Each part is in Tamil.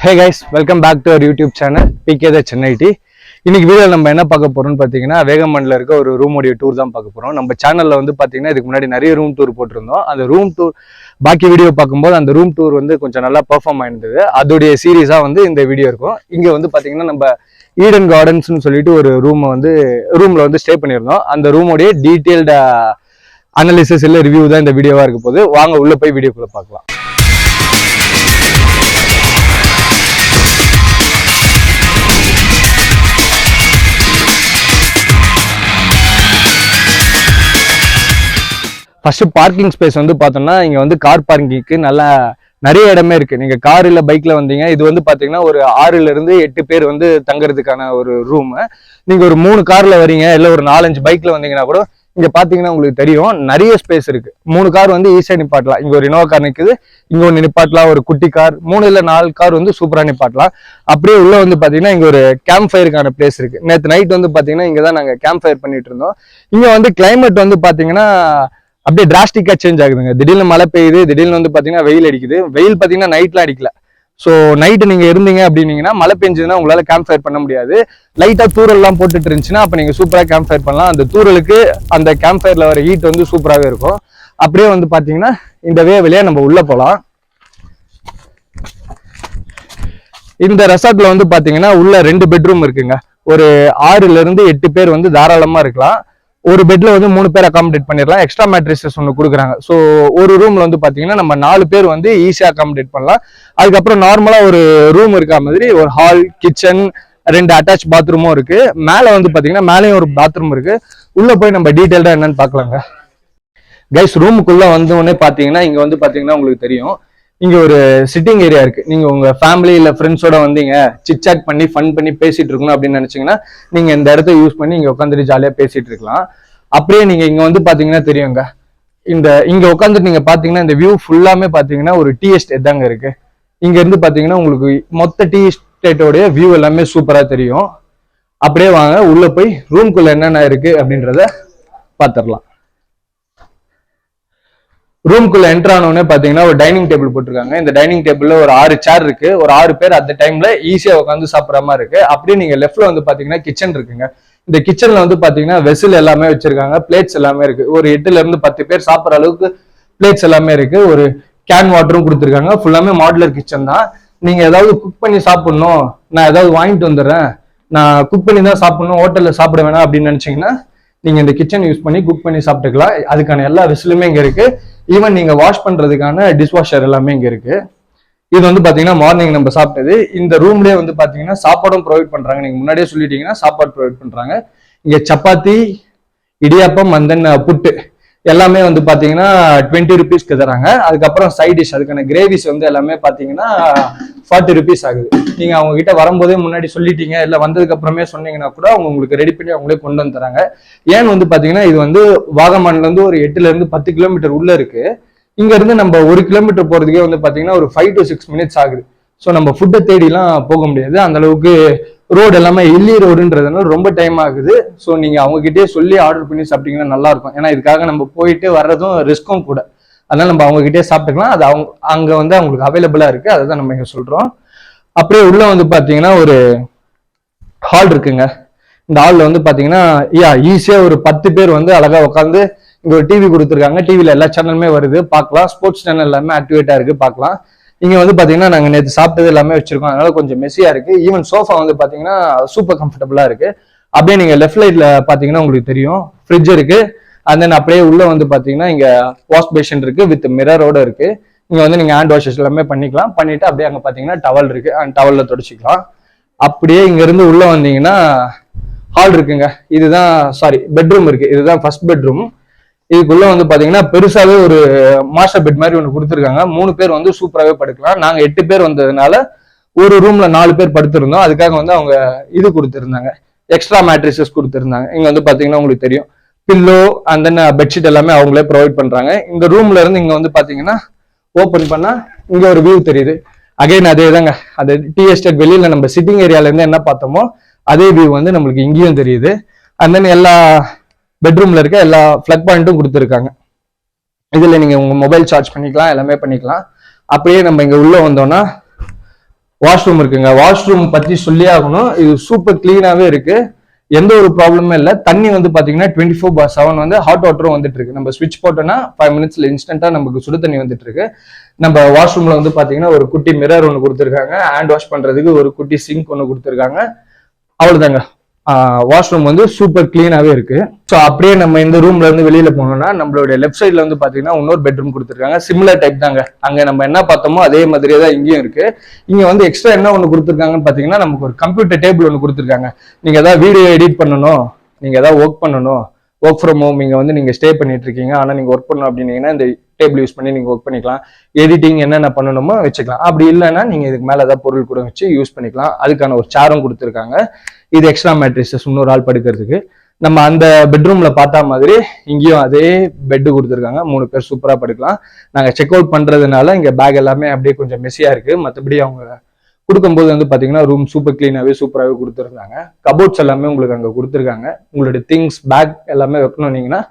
Hey guys, welcome back to our YouTube channel PK the ChennaITe. இன்னைக்கு வீடியோல நம்ம என்ன பார்க்க போறோம்னு பாத்தீங்கன்னா வேகமன்ல இருக்க ஒரு ரூமோட டூர் தான் பார்க்க போறோம். நம்ம சேனல்ல வந்து பாத்தீங்கன்னா இதுக்கு முன்னாடி நிறைய ரூம் டூர் போட்டுருந்தோம். அந்த ரூம் டூர் பாக்கி வீடியோ பார்க்கும்போது அந்த ரூம் டூர் வந்து கொஞ்சம் நல்லா பெர்ஃபார்ம் ஆயிருந்தது. அதோடைய சீரிஸா வந்து இந்த வீடியோ இருக்கும். இங்க வந்து பாத்தீங்கன்னா நம்ம ஈடன் கார்டன்ஸ்னு சொல்லிட்டு ஒரு ரூம்ல வந்து ஸ்டே பண்ணியிருந்தோம். அந்த ரூமோடைய டீடைல்டு அனாலிசிஸ் இல்ல ரிவ்யூ தான் இந்த வீடியோவா இருக்க போகுது. வாங்க உள்ள போய் வீடியோக்குள்ள பார்க்கலாம். ஃபர்ஸ்ட் பார்க்கிங் ஸ்பேஸ் வந்து பார்த்தோம்னா இங்க வந்து கார் பார்க்கிங்க்கு நல்லா நிறைய இடமே இருக்கு. நீங்க கார் இல்ல பைக்ல வந்தீங்க, இது வந்து பாத்தீங்கன்னா ஒரு 6ல இருந்து 8 பேர் வந்து தங்குறதுக்கான ஒரு ரூம். நீங்க ஒரு 3 கார்ல வரீங்க இல்ல ஒரு 4-5 பைக்ல வந்தீங்கன்னா கூட இங்க பாத்தீங்கன்னா உங்களுக்கு தெரியும் நிறைய ஸ்பேஸ் இருக்கு. 3 கார் வந்து ஈஸியா நிப்பாட்டலாம். இங்க ஒரு இனோவா கார் நிக்குது, இங்க ஒன்று நிப்பாட்டலாம். ஒரு குட்டி கார் 3 இல்ல 4 கார் வந்து சூப்பரா நிப்பாட்டலாம். அப்படியே உள்ள வந்து பாத்தீங்கன்னா இங்க ஒரு கேம்ப் ஃபயருக்கான பிளேஸ் இருக்கு. நேற்று நைட் வந்து பாத்தீங்கன்னா இங்கதான் நாங்க கேம்ப் ஃபயர் பண்ணிட்டு இருந்தோம். இங்க வந்து கிளைமேட் வந்து பாத்தீங்கன்னா அப்படியே டிராஸ்டிக்கா சேஞ்ச் ஆகுதுங்க. திடீர்னு மழை பெய்யுது, திடீர்னு வந்து பாத்தீங்கன்னா வெயில் அடிக்குது. வெயில் பாத்தீங்கன்னா நைட்லாம் அடிக்கல. ஸோ நைட்டு நீங்க இருந்தீங்க அப்படின்னீங்கன்னா மழை பெஞ்சதுன்னா உங்களால கேம்ப் ஃபயர் பண்ண முடியாது. லைட்டா தூரல் எல்லாம் போட்டுட்டு இருந்துச்சுன்னா அப்ப நீங்க சூப்பரா கேம்ப் ஃபயர் பண்ணலாம். அந்த தூரலுக்கு அந்த கேம்ப் ஃபயர்ல வர ஹீட் வந்து சூப்பராகவே இருக்கும். அப்படியே வந்து பாத்தீங்கன்னா இந்த வழியா நம்ம உள்ள போலாம். இந்த ரெசார்ட்ல வந்து பாத்தீங்கன்னா உள்ள 2 பெட்ரூம் இருக்குங்க. ஒரு 6ல இருந்து 8 பேர் வந்து தாராளமா இருக்கலாம். ஒரு பெட்ல வந்து 3 பேர் அகாமடேட் பண்ணிடலாம். எக்ஸ்ட்ரா மேட்ரிசஸ் ஒன்று கொடுக்குறாங்க. ஸோ ஒரு ரூம்ல வந்து பாத்தீங்கன்னா நம்ம 4 பேர் வந்து ஈஸியா அகாமடேட் பண்ணலாம். அதுக்கப்புறம் நார்மலா ஒரு ரூம் இருக்கா மாதிரி ஒரு ஹால், கிச்சன், 2 அட்டாச் பாத்ரூமும் இருக்கு. மேல வந்து பாத்தீங்கன்னா மேலேயும் ஒரு பாத்ரூம் இருக்கு. உள்ள போய் நம்ம டீடைல்டா என்னன்னு பாக்கலாங்க. கைஸ், ரூமுக்குள்ள வந்தோடனே பாத்தீங்கன்னா இங்க வந்து பாத்தீங்கன்னா உங்களுக்கு தெரியும் இங்க ஒரு சிட்டிங் ஏரியா இருக்கு. நீங்க உங்க ஃபேமிலி இல்ல ஃப்ரெண்ட்ஸோட வந்தீங்க, சிட் பண்ணி ஃபன் பண்ணி பேசிட்டு இருக்கணும் அப்படின்னு நினைச்சீங்கன்னா நீங்க இந்த இடத்த யூஸ் பண்ணி இங்க உட்காந்துட்டு ஜாலியா பேசிட்டு இருக்கலாம். அப்படியே நீங்க இங்க வந்து பாத்தீங்கன்னா தெரியுங்க, இங்க உட்காந்துட்டு நீங்க பாத்தீங்கன்னா இந்த வியூ ஃபுல்லாமே பாத்தீங்கன்னா ஒரு டீ எஸ்டேட் தாங்க இருக்கு. இங்க இருந்து பாத்தீங்கன்னா உங்களுக்கு மொத்த டீ எஸ்டேட்டோடைய வியூ எல்லாமே சூப்பரா தெரியும். அப்படியே வாங்க உள்ள போய் ரூம்குள்ள என்னென்ன இருக்கு அப்படின்றத பாத்திரலாம். ரூம்குள்ள என்டர் ஆனோடனே பாத்தீங்கன்னா ஒரு டைனிங் டேபிள் போட்டிருக்காங்க. இந்த டைனிங் டேபிள்ல ஒரு 6 சேர் இருக்கு. ஒரு 6 பேர் அந்த டைம்ல ஈஸியா உட்காந்து சாப்பிட்ற மாதிரி இருக்கு. அப்படியே நீங்க லெஃப்ட்ல வந்து பாத்தீங்கன்னா கிச்சன் இருக்குங்க. இந்த கிச்சன்ல வந்து பாத்தீங்கன்னா வெசில் எல்லாமே வச்சிருக்காங்க, பிளேட்ஸ் எல்லாமே இருக்கு. ஒரு 8ல இருந்து 10 பேர் சாப்பிட்ற அளவுக்கு பிளேட்ஸ் எல்லாமே இருக்கு. ஒரு கேன் வாட்டரும் கொடுத்துருக்காங்க. ஃபுல்லாமே மாடுலர் கிச்சன் தான். நீங்க ஏதாவது குக் பண்ணி சாப்பிடணும், நான் ஏதாவது வாங்கிட்டு வந்துடுறேன், நான் குக் பண்ணி தான் சாப்பிடணும், ஹோட்டல்ல சாப்பிட வேணாம் அப்படின்னு நினைச்சீங்கன்னா நீங்க இந்த கிச்சன் யூஸ் பண்ணி குக் பண்ணி சாப்பிட்டுக்கலாம். அதுக்கான எல்லா வெசிலுமே இங்க இருக்கு. ஈவன் நீங்க வாஷ் பண்றதுக்கான டிஷ் வாஷர் எல்லாமே இங்க இருக்கு. இது வந்து பாத்தீங்கன்னா மார்னிங் நம்ம சாப்பிட்டது. இந்த ரூம்லயே வந்து பாத்தீங்கன்னா சாப்பாடும் ப்ரொவைட் பண்றாங்க. நீங்க முன்னாடியே சொல்லிட்டீங்கன்னா சாப்பாடு ப்ரொவைட் பண்றாங்க. இங்க சப்பாத்தி, இடியாப்பம் அண்ட் தென் புட்டு எல்லாமே வந்து பாத்தீங்கன்னா 20 ருபீஸ்க்கு தராங்க. அதுக்கப்புறம் சைட் டிஷ் அதுக்கான கிரேவிஸ் வந்து எல்லாமே பாத்தீங்கன்னா 40 ருபீஸ் ஆகுது. நீங்க அவங்க கிட்ட வரும்போதே முன்னாடி சொல்லிட்டீங்க இல்ல வந்ததுக்கு அப்புறமே சொன்னீங்கன்னா கூட அவங்க உங்களுக்கு ரெடி பண்ணி அவங்களே கொண்டு வந்து தராங்க. ஏன்னு வந்து பாத்தீங்கன்னா இது வந்து வாகமான்ல இருந்து ஒரு 8ல இருந்து 10 கிலோமீட்டர் உள்ள இருக்கு. இங்க இருந்து நம்ம 1 கிலோமீட்டர் போறதுக்கே வந்து பாத்தீங்கன்னா ஒரு 5 to 6 மினிட்ஸ் ஆகுது. ஸோ நம்ம ஃபுட்டை தேடிலாம் போக முடியாது. அந்த அளவுக்கு ரோடு எல்லாமே இல்லி ரோடுன்றதுனால ரொம்ப டைம் ஆகுது. ஸோ நீங்க அவங்க கிட்டே சொல்லி ஆர்டர் பண்ணி சாப்பிட்டீங்கன்னா நல்லா இருக்கும். ஏன்னா இதுக்காக நம்ம போயிட்டு வர்றதும் ரிஸ்க்கும் கூட. அதனால நம்ம அவங்க கிட்டே சாப்பிட்டுக்கலாம். அது அங்க வந்து அவங்களுக்கு அவைலபிளா இருக்கு. அதை தான் நம்ம இங்க சொல்றோம். அப்படியே உள்ள வந்து பாத்தீங்கன்னா ஒரு ஹால் இருக்குங்க. இந்த ஹால்ல வந்து பாத்தீங்கன்னா ஈஸியா ஒரு 10 பேர் வந்து அழகா உட்காந்து இங்க ஒரு டிவி கொடுத்துருக்காங்க. டிவில எல்லா சேனலுமே வருது, பார்க்கலாம். ஸ்போர்ட்ஸ் சேனல் எல்லாமே ஆக்டிவேட்டா இருக்கு, பார்க்கலாம். இங்க வந்து பாத்தீங்கன்னா நாங்க நேற்று சாப்பிட்டது எல்லாமே வச்சிருக்கோம். அதனால கொஞ்சம் மெஸ்ஸியா இருக்கு. ஈவன் சோஃபா வந்து பாத்தீங்கன்னா சூப்பர் கம்ஃபர்டபுளா இருக்கு. அப்படியே நீங்க லெஃப்ட் சைட்ல பாத்தீங்கன்னா உங்களுக்கு தெரியும் ஃப்ரிட்ஜ் இருக்கு. அண்ட் தென் அப்படியே உள்ள வந்து பாத்தீங்கன்னா இங்க வாஷ் பேஷன் இருக்கு வித் மிரரோட இருக்கு. இங்க வந்து நீங்க ஹேண்ட் வாஷஸ் எல்லாமே பண்ணிக்கலாம். பண்ணிட்டு அப்படியே அங்க பாத்தீங்கன்னா டவல் இருக்கு, அந்த டவல்ல தொடச்சிக்கலாம். அப்படியே இங்க இருந்து உள்ள வந்தீங்கன்னா ஹால் இருக்குங்க. இதுதான் பெட்ரூம் இருக்கு. இதுதான் ஃபர்ஸ்ட் பெட்ரூம். இதுக்குள்ள வந்து பாத்தீங்கன்னா பெருசாவே ஒரு மாஸ்டர் பெட் மாதிரி ஒண்ணு கொடுத்துருக்காங்க. 3 பேர் வந்து சூப்பராகவே படுக்கலாம். நாங்க 8 பேர் வந்ததுனால ஒரு ரூம்ல 4 பேர் படுத்திருந்தோம். அதுக்காக வந்து அவங்க இது கொடுத்துருந்தாங்க, எக்ஸ்ட்ரா மேட்ரிசஸ் கொடுத்துருந்தாங்க. இங்க வந்து பாத்தீங்கன்னா உங்களுக்கு தெரியும் பில்லோ அண்ட் தென் பெட்ஷீட் எல்லாமே அவங்களே ப்ரொவைட் பண்றாங்க. இந்த ரூம்ல இருந்து இங்க வந்து பாத்தீங்கன்னா ஓபன் பண்ணா இங்க ஒரு வியூ தெரியுது. அகைன் அதே தாங்க, அது டீ எஸ்டேட் வெளியில நம்ம சிட்டிங் ஏரியால இருந்து என்ன பார்த்தோமோ அதே வியூ வந்து நம்மளுக்கு இங்கேயும் தெரியுது. அண்ட் தென் எல்லா பெட்ரூம்ல இருக்க எல்லா பிளக் பாயிண்ட்டும் கொடுத்துருக்காங்க. இதுல நீங்க உங்க மொபைல் சார்ஜ் பண்ணிக்கலாம், எல்லாமே பண்ணிக்கலாம். அப்படியே நம்ம இங்க உள்ள வந்தோம்னா வாஷ்ரூம் இருக்குங்க. வாஷ்ரூம் பத்தி சொல்லி ஆகணும். இது சூப்பர் கிளீனாவே இருக்கு. எந்த ஒரு ப்ராப்ளமே இல்லை. தண்ணி வந்து பாத்தீங்கன்னா 24/7 வந்து ஹாட் வாட்டரும் வந்துட்டு இருக்கு. நம்ம ஸ்விட்ச் போட்டோம்னா 5 மினிட்ஸ்ல இன்ஸ்டன்டா நமக்கு சுடு தண்ணி வந்துட்டு இருக்கு. நம்ம வாஷ்ரூம்ல வந்து பாத்தீங்கன்னா ஒரு குட்டி மிரர் ஒன்று கொடுத்துருக்காங்க. ஹேண்ட் வாஷ் பண்றதுக்கு ஒரு குட்டி சிங்க் ஒன்று கொடுத்துருக்காங்க. அவ்வளவுதாங்க. வாஷ்ரூம் வந்து சூப்பர் கிளீனாவே இருக்கு. ஸோ அப்படியே நம்ம இந்த ரூம்ல இருந்து வெளியில போனோம்னா நம்மளுடைய லெஃப்ட் சைட்ல வந்து பாத்தீங்கன்னா இன்னொரு பெட்ரூம் கொடுத்துருக்காங்க. சிமிலர் டைப் தாங்க. அங்க நம்ம என்ன பார்த்தோமோ அதே மாதிரியே தான் இங்கேயும் இருக்கு. இங்க வந்து எக்ஸ்ட்ரா என்ன ஒன்று கொடுத்துருக்காங்கன்னு பாத்தீங்கன்னா நமக்கு ஒரு கம்ப்யூட்டர் டேபிள் ஒன்று கொடுத்துருக்காங்க. நீங்க ஏதாவது வீடியோ எடிட் பண்ணணும், நீங்க ஏதாவது ஒர்க் பண்ணணும், ஒர்க் ஃப்ரம் ஹோம் இங்க வந்து நீங்க ஸ்டே பண்ணிட்டு இருக்கீங்க, ஆனா நீங்க ஒர்க் பண்ணணும் அப்படின்னீங்கன்னா இந்த டேபிள் யூஸ் பண்ணி நீங்க ஒர்க் பண்ணிக்கலாம். எடிட்டிங் என்னென்ன பண்ணணுமோ வச்சுக்கலாம். அப்படி இல்லைன்னா நீங்க இதுக்கு மேல ஏதாவது பொருள் கூட வச்சு யூஸ் பண்ணிக்கலாம். அதுக்கான ஒரு சேரும் கொடுத்துருக்காங்க. இது எக்ஸ்ட்ரா மேட்ரிசஸ் இன்னொரு ஆள் படுக்கிறதுக்கு. நம்ம அந்த பெட்ரூம்ல பார்த்தா மாதிரி இங்கேயும் அதே பெட் கொடுத்துருக்காங்க. 3 பேர் சூப்பரா படுக்கலாம். நாங்க செக் அவுட் பண்றதுனால இங்க பேக் எல்லாமே அப்படியே கொஞ்சம் மெஸ்ஸியா இருக்கு. மற்றபடி அவங்க கொடுக்கும்போது வந்து பாத்தீங்கன்னா ரூம் சூப்பர் கிளீனாவே சூப்பராகவே கொடுத்துருந்தாங்க. கபோர்ட்ஸ் எல்லாமே உங்களுக்கு அங்க கொடுத்துருக்காங்க. உங்களுடைய திங்ஸ் பேக் எல்லாமே வைக்கணும்னீங்கன்னா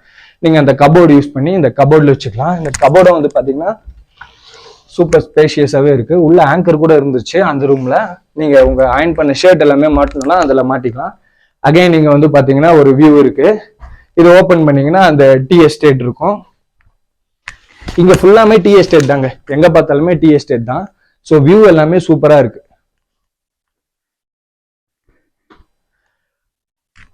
நீங்க அந்த கபோர்டு யூஸ் பண்ணி இந்த கபோர்ட்ல வச்சுக்கலாம். இந்த கபோர்டை வந்து பாத்தீங்கன்னா சூப்பர் ஸ்பேஷியஸாவே இருக்கு. உள்ள ஆங்கர் கூட இருந்துச்சு அந்த ரூம்ல. நீங்க உங்க அயன் பண்ண ஷர்ட் எல்லாமே மாட்டணும்னா அதுல மாட்டிக்கலாம். அகைன் நீங்க வந்து பாத்தீங்கன்னா ஒரு வியூ இருக்கு. இது ஓபன் பண்ணீங்கன்னா அந்த டீ எஸ்டேட் இருக்கும். இங்க ஃபுல்லாமே டீ எஸ்டேட் தாங்க. எங்க பார்த்தாலுமே டீ எஸ்டேட் தான். ஸோ வியூ எல்லாமே சூப்பரா இருக்கு.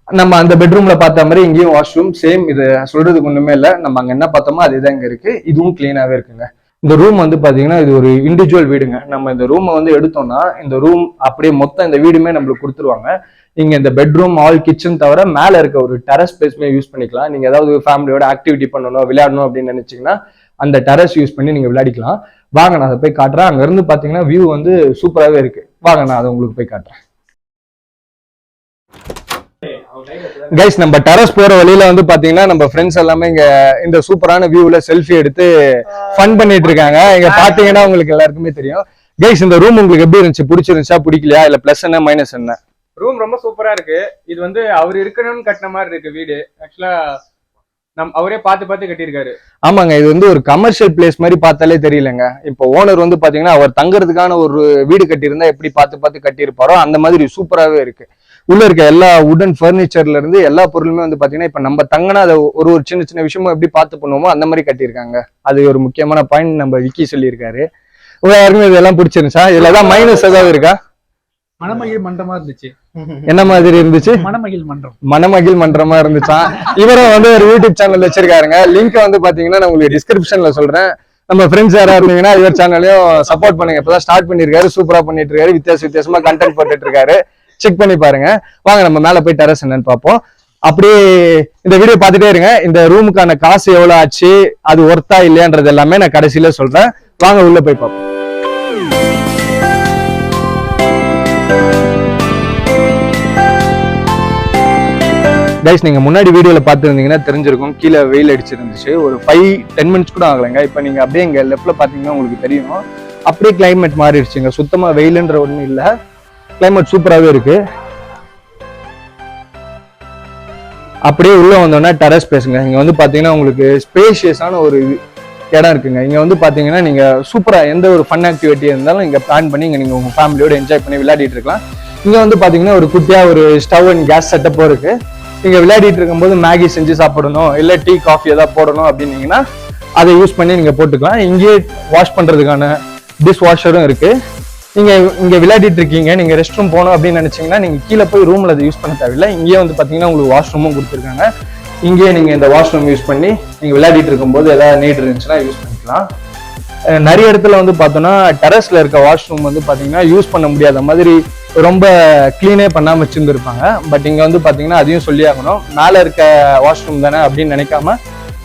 நம்ம அந்த பெட்ரூம்ல பார்த்த மாதிரி இங்கேயும் வாஷ்ரூம் சேம். இது சொல்றதுக்கு ஒண்ணுமே இல்லை. நம்ம அங்க என்ன பார்த்தோமோ அதேதான் இங்க இருக்கு. இதுவும் கிளீனாவே இருக்குங்க. இந்த ரூம் வந்து பாத்தீங்கன்னா இது ஒரு இண்டிவிஜுவல் வீடுங்க. நம்ம இந்த ரூமை வந்து எடுத்தோம்னா இந்த ரூம் அப்படியே மொத்தம் இந்த வீடுமே நம்மளுக்கு கொடுத்துருவாங்க. நீங்க இந்த பெட்ரூம் ஆல் கிச்சன் தவிர மேல இருக்க ஒரு டெரஸ் ஸ்பேஸ்மே யூஸ் பண்ணிக்கலாம். நீங்க ஏதாவது ஃபேமிலியோட ஆக்டிவிட்டி பண்ணணும், விளையாடணும் அப்படின்னு நினைச்சீங்கன்னா அந்த டெரஸ் யூஸ் பண்ணி நீங்க விளையாடிக்கலாம். வாங்க நான் அதை போய் காட்டுறேன். அங்க இருந்து பாத்தீங்கன்னா வியூ வந்து சூப்பராகவே இருக்கு. வாங்க நான் அதை உங்களுக்கு போய் காட்டுறேன். கைஸ், நம்ம டெரஸ் போற வழியில வந்து பாத்தீங்கன்னா நம்ம ஃப்ரெண்ட்ஸ் எல்லாமே இங்க இந்த சூப்பரான வியூல செல்ஃபி எடுத்து ஃபன் பண்ணிட்டு இருக்காங்க. இங்க பாத்தீங்கன்னா உங்களுக்கு எல்லாருக்குமே தெரியும். கைஸ், இந்த ரூம் உங்களுக்கு எப்படி இருந்துச்சு? பிடிச்சிருந்துச்சா, பிடிக்கலையா, இல்ல பிளஸ் என்ன மைனஸ் என்ன? ரூம் ரொம்ப சூப்பரா இருக்கு. இது வந்து அவர் இருக்கணும்னு கட்டின மாதிரி இருக்கு வீடு. ஆக்சுவலா அவரே பார்த்து கட்டியிருக்காரு. ஆமாங்க, இது வந்து ஒரு கமர்ஷியல் பிளேஸ் மாதிரி பார்த்தாலே தெரியலங்க. இப்போ ஓனர் வந்து பாத்தீங்கன்னா அவர் தங்குறதுக்கான ஒரு வீடு கட்டியிருந்தா எப்படி பார்த்து கட்டியிருப்பாரோ அந்த மாதிரி சூப்பராகவே இருக்கு. உள்ள இருக்க எல்லா உடன் பர்னிச்சர்ல இருந்து எல்லா பொருளுமே வந்து பாத்தீங்கன்னா இப்ப நம்ம தங்கினா அதை ஒரு சின்ன விஷயமும் எப்படி பார்த்து பண்ணுவோமோ அந்த மாதிரி கட்டியிருக்காங்க. அது ஒரு முக்கியமான பாயிண்ட் நம்ம விக்கி சொல்லியிருக்காரு. உங்க யாருமே இதெல்லாம் பிடிச்சிருந்துச்சா? இதுலதான் மைனஸ் ஏதாவது இருக்கா? மணமகிழ் மன்றமா இருந்துச்சு. என்ன மாதிரி இருந்துச்சு? மணமகிழ் மன்றமா இருந்துச்சா? இவரும் வந்து ஒரு யூடியூப் சேனல் வச்சிருக்காருங்க. லிங்க் வந்து பாத்தீங்கன்னா நான் உங்களுக்கு டிஸ்கிரிப்ஷன்ல சொல்றேன். நம்ம ஃப்ரெண்ட்ஸ் யாரா இருந்தீங்கன்னா இவர் சேனலையும் சப்போர்ட் பண்ணுங்க. இப்பதான் ஸ்டார்ட் பண்ணிருக்காரு. சூப்பரா பண்ணிட்டு இருக்காரு. வித்தியாசமா கண்டென்ட் போட்டுட்டு இருக்காரு. செக் பண்ணி பாருங்க. வாங்க நம்ம மேல போய் டெரஸ் என்னன்னு பார்ப்போம். அப்படியே இந்த வீடியோ பார்த்துட்டே இருங்க. இந்த ரூமுக்கான காசு எவ்வளவு ஆச்சு, அது ஒர்த்தா இல்லையான்றது எல்லாமே நான் கடைசியில சொல்றேன். வாங்க உள்ள போய் பார்ப்போம். கைஸ், நீங்க முன்னாடி வீடியோல பார்த்துருந்தீங்கன்னா தெரிஞ்சிருக்கும். கீழே வெயில் அடிச்சிருந்துச்சு. ஒரு 5-10 மினிட்ஸ் கூட ஆகலைங்க. இப்ப நீங்க அப்படியே இங்க லெஃப்ட்ல பாத்தீங்கன்னா உங்களுக்கு தெரியும். அப்படியே கிளைமேட் மாறிடுச்சுங்க. சுத்தமா வெயிலுன்ற ஒண்ணும் இல்ல. கிளைமேட் சூப்பராகவே இருக்கு. அப்படியே உள்ள வந்தோம்னா டெரஸ் பேசுங்க. இங்க வந்து பாத்தீங்கன்னா உங்களுக்கு ஸ்பேஷியஸான ஒரு இடம் இருக்குங்க. இங்க வந்து பாத்தீங்கன்னா நீங்க சூப்பரா எந்த ஒரு ஃபன் ஆக்டிவிட்டி இருந்தாலும் இங்க பிளான் பண்ணி இங்க நீங்க உங்க ஃபேமிலியோட என்ஜாய் பண்ணி விளையாடிட்டு இருக்கலாம். இங்க வந்து பாத்தீங்கன்னா ஒரு குட்டியா ஒரு ஸ்டவ் அண்ட் கேஸ் செட்டப்பும் இருக்கு. நீங்க விளையாடிட்டு இருக்கும்போது மேகி செஞ்சு சாப்பிடணும், இல்ல டீ காஃபி ஏதாவது போடணும் அப்படின்னீங்கன்னா அதை யூஸ் பண்ணி நீங்க போட்டுக்கலாம். இங்கேயே வாஷ் பண்றதுக்கான டிஷ் வாஷரும் இருக்கு. நீங்க இங்க விளையாடிட்டு இருக்கீங்க, நீங்க ரெஸ்ட் ரூம் போகணும் அப்படின்னு நினைச்சீங்கன்னா நீங்க கீழே போய் ரூம்ல அதை யூஸ் பண்ண தேவையில்லை. இங்கேயே வந்து பாத்தீங்கன்னா உங்களுக்கு வாஷ்ரூமும் கொடுத்துருக்காங்க. இங்கேயே நீங்க இந்த வாஷ்ரூம் யூஸ் பண்ணி நீங்க விளையாடிட்டு இருக்கும்போது ஏதாவது நீட் இருந்துச்சுன்னா யூஸ் பண்ணிக்கலாம். நிறைய இடத்துல வந்து பார்த்தோம்னா டெரஸ்ல இருக்க வாஷ்ரூம் வந்து பாத்தீங்கன்னா யூஸ் பண்ண முடியாத மாதிரி ரொம்ப கிளீனே பண்ணாம வச்சிருந்துருப்பாங்க. பட் இங்க வந்து பாத்தீங்கன்னா அதையும் சொல்லி ஆகணும். மேல இருக்க வாஷ்ரூம் தானே அப்படின்னு நினைக்காம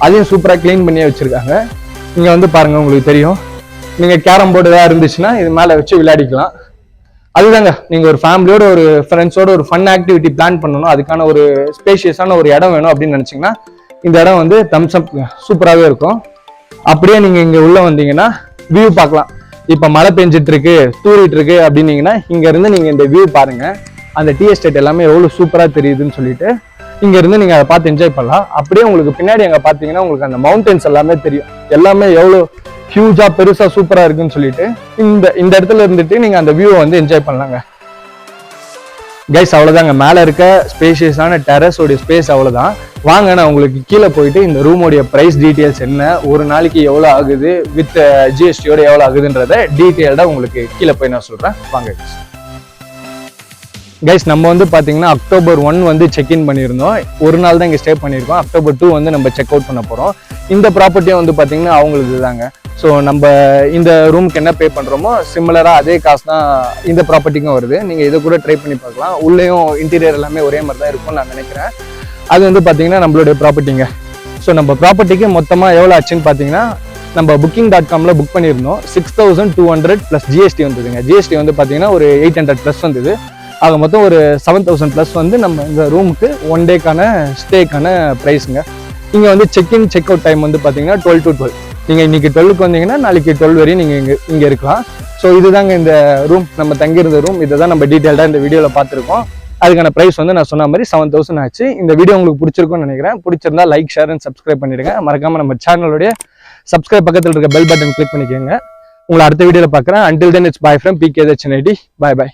அதையும் சூப்பரா கிளீன் பண்ணியே வச்சிருக்காங்க. இங்க வந்து பாருங்க, உங்களுக்கு தெரியும். நீங்க கேரம் போர்டு ஏதாவது இருந்துச்சுன்னா இது மேல வச்சு விளையாடிக்கலாம். அதுதாங்க, நீங்க ஒரு ஃபேமிலியோட ஒரு ஃப்ரெண்ட்ஸோட ஒரு ஃபன் ஆக்டிவிட்டி பிளான் பண்ணணும், அதுக்கான ஒரு ஸ்பேஷியஸான ஒரு இடம் வேணும் அப்படின்னு நினைச்சீங்கன்னா இந்த இடம் வந்து தம்ஸ் அப் சூப்பராகவே இருக்கும். அப்படியே நீங்க இங்க உள்ள வந்தீங்கன்னா வியூ பார்க்கலாம். இப்ப மழை பெஞ்சிட்டு இருக்கு, தூரிட்டு இருக்கு அப்படின்னீங்கன்னா இங்க இருந்து நீங்க இந்த வியூ பாருங்க. அந்த டீ எஸ்டேட் எல்லாமே எவ்வளவு சூப்பரா தெரியுதுன்னு சொல்லிட்டு இங்க இருந்து நீங்க அதை பார்த்து என்ஜாய் பண்ணலாம். அப்படியே உங்களுக்கு பின்னாடி அங்க பாத்தீங்கன்னா உங்களுக்கு அந்த மவுண்டன்ஸ் எல்லாமே தெரியும். எல்லாமே எவ்வளவு ஹியூஜா பெருசா சூப்பரா இருக்குன்னு சொல்லிட்டு இந்த இடத்துல இருந்துட்டு நீங்க அந்த வியூவை வந்து என்ஜாய் பண்ணலாங்க. கைஸ் அவ்வளவுதாங்க, மேல இருக்க ஸ்பேஷியஸான டெரஸ் உடைய ஸ்பேஸ் அவ்வளவுதான். வாங்க நான் உங்களுக்கு கீழே போயிட்டு இந்த ரூமோடைய பிரைஸ் டீடைல்ஸ் என்ன, ஒரு நாளைக்கு எவ்வளவு ஆகுது, வித் ஜிஎஸ்டியோட எவ்வளவு ஆகுதுன்றத டீடைல்டா உங்களுக்கு கீழே போய் நான் சொல்றேன். வாங்க கைஸ், நம்ம வந்து பாத்தீங்கன்னா October 1 வந்து செக்இன் பண்ணியிருந்தோம். ஒரு நாள் தான் இங்க ஸ்டே பண்ணியிருக்கோம். October 2 வந்து நம்ம செக் அவுட் பண்ண போறோம். இந்த ப்ராப்பர்ட்டியும் வந்து பாத்தீங்கன்னா அவங்களுக்கு தாங்க. ஸோ நம்ம இந்த ரூமுக்கு என்ன பே பண்ணுறோமோ சிமிலராக அதே காசு தான் இந்த ப்ராப்பர்ட்டிக்கும் வருது. நீங்கள் இதை கூட ட்ரை பண்ணி பார்க்கலாம். உள்ளேயும் இன்டீரியர் எல்லாமே ஒரே மாதிரி தான் இருக்கும்னு நான் நினைக்கிறேன். அது வந்து பார்த்தீங்கன்னா நம்மளுடைய ப்ராப்பர்ட்டிங்க. ஸோ நம்ம ப்ராப்பர்ட்டிக்கு மொத்தமாக எவ்வளோ ஆச்சுன்னு பார்த்தீங்கன்னா, நம்ம booking.comல புக் பண்ணியிருந்தோம். 6200 ப்ளஸ் ஜிஎஸ்டி வந்ததுங்க. ஜிஎஸ்டி வந்து பார்த்தீங்கன்னா ஒரு 800 ப்ளஸ் வந்தது. ஆக மொத்தம் ஒரு 7000 ப்ளஸ் வந்து நம்ம இந்த ரூமுக்கு 1 டேக்கான ஸ்டேக்கான ப்ரைஸுங்க. இங்கே வந்து செக்இன் செக் அவுட் டைம் வந்து பார்த்தீங்கன்னா 12 to 12. நீங்கள் இன்னைக்கு 12க்கு வந்தீங்கன்னா நாளைக்கு 12 வரையும் நீங்கள் இங்கே இருக்கலாம். ஸோ இதுதாங்க இந்த ரூம், நம்ம தங்கியிருந்த ரூம். இதை தான் நம்ம டீட்டெயில்டாக இந்த வீடியோவில் பார்த்துருக்கோம். அதுக்கான ப்ரைஸ் வந்து நான் சொன்ன மாதிரி 7000 ஆச்சு. இந்த வீடியோ உங்களுக்கு பிடிச்சிருக்கும்னு நினைக்கிறேன். பிடிச்சிருந்தா லைக், ஷேர் அண்ட் சப்ஸ்கிரைப் பண்ணிடுங்க. மறக்காம நம்ம சேனலுடைய சப்ஸ்கிரைப் பக்கத்தில் இருக்க பெல் பட்டன் கிளிக் பண்ணிக்கோங்க. உங்களை அடுத்த வீடியோவில் பார்க்குறேன். Until then, it's bye from PK the ChennaITe. Bye bye.